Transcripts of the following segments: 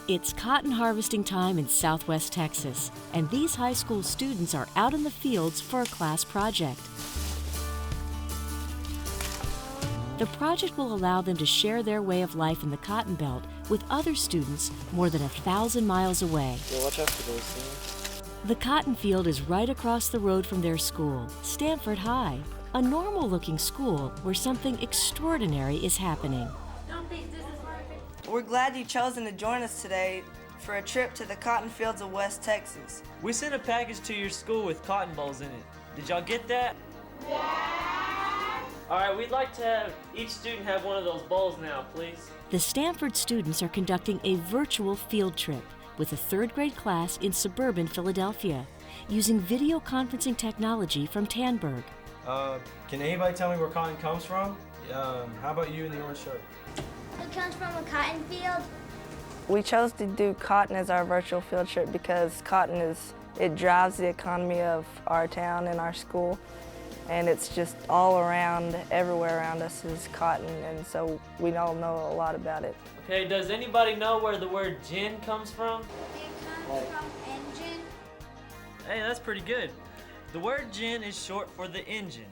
It's cotton harvesting time in southwest Texas, and these high school students are out in the fields for a class project. The project will allow them to share their way of life in the Cotton Belt with other students more than 1,000 miles away. Yeah, watch out for those things. The cotton field is right across the road from their school, Tandberg High, a normal-looking school where something extraordinary is happening. We're glad you've chosen to join us today for a trip to the cotton fields of West Texas. We sent a package to your school with cotton balls in it. Did y'all get that? Yeah! All right, we'd like to have each student have one of those bowls now, please. The Tandberg students are conducting a virtual field trip with a third-grade class in suburban Philadelphia using video conferencing technology from Tandberg. Can anybody tell me where cotton comes from? How about you in the orange shirt? It comes from a cotton field. We chose to do cotton as our virtual field trip because it drives the economy of our town and our school. And it's just all around, everywhere around us is cotton, and so we all know a lot about it. Okay, does anybody know where the word gin comes from? It comes from engine. Hey, that's pretty good. The word gin is short for the engine.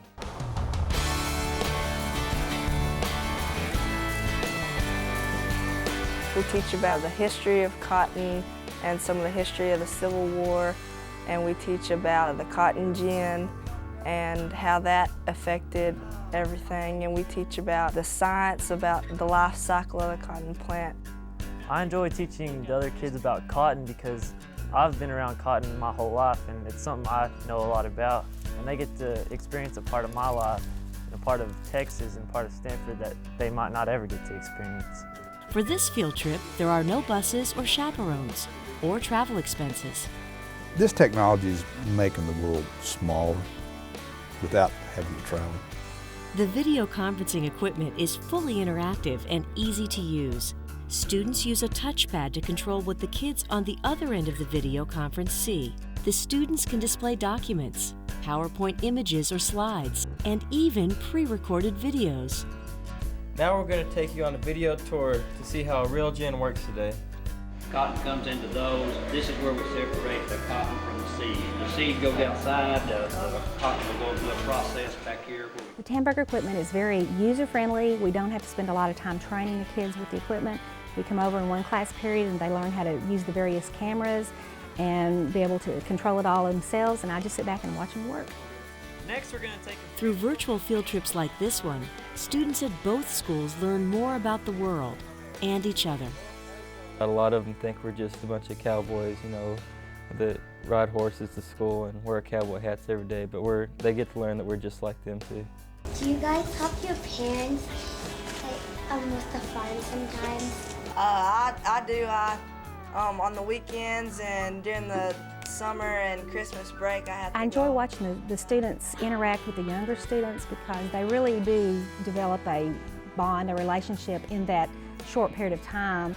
We teach about the history of cotton and some of the history of the Civil War, and we teach about the cotton gin and how that affected everything, and we teach about the science about the life cycle of the cotton plant. I enjoy teaching the other kids about cotton because I've been around cotton my whole life, and it's something I know a lot about. And they get to experience a part of my life, and a part of Texas and part of Stanford that they might not ever get to experience. For this field trip, there are no buses or chaperones or travel expenses. This technology is making the world smaller without having to travel. The video conferencing equipment is fully interactive and easy to use. Students use a touchpad to control what the kids on the other end of the video conference see. The students can display documents, PowerPoint images or slides, and even pre-recorded videos. Now we're going to take you on a video tour to see how a real gin works today. Cotton comes into those. This is where we separate the cotton from the seed. The seed goes outside, the cotton will go through a process back here. The Tandberg equipment is very user-friendly. We don't have to spend a lot of time training the kids with the equipment. We come over in one class period and they learn how to use the various cameras and be able to control it all themselves, and I just sit back and watch them work. Next, we're going to take Through virtual field trips like this one, students at both schools learn more about the world and each other. A lot of them think we're just a bunch of cowboys, you know, that ride horses to school and wear cowboy hats every day, but they get to learn that we're just like them too. Do you guys help your parents with the farm sometimes? I do. On the weekends and during the summer and Christmas break, I enjoy watching the students interact with the younger students because they really do develop a bond, a relationship in that short period of time.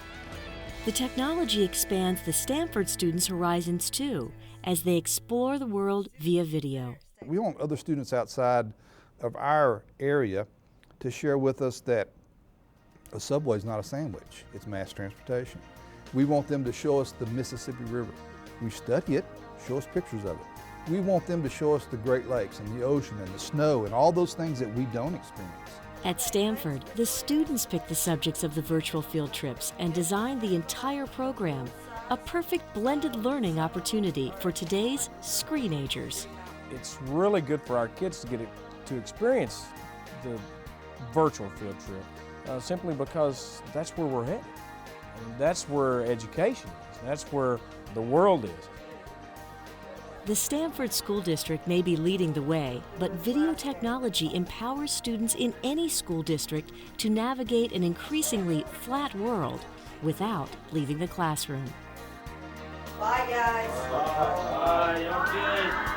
The technology expands the Tandberg students' horizons too, as they explore the world via video. We want other students outside of our area to share with us that a subway is not a sandwich, it's mass transportation. We want them to show us the Mississippi River. We study it, show us pictures of it. We want them to show us the Great Lakes and the ocean and the snow and all those things that we don't experience. At Tandberg, the students pick the subjects of the virtual field trips and design the entire program, a perfect blended learning opportunity for today's screenagers. It's really good for our kids to get to experience the virtual field trip, simply because that's where we're headed. And that's where education is. That's where the world is. The Tandberg School District may be leading the way, but video technology empowers students in any school district to navigate an increasingly flat world without leaving the classroom. Bye, guys. Bye. You're good.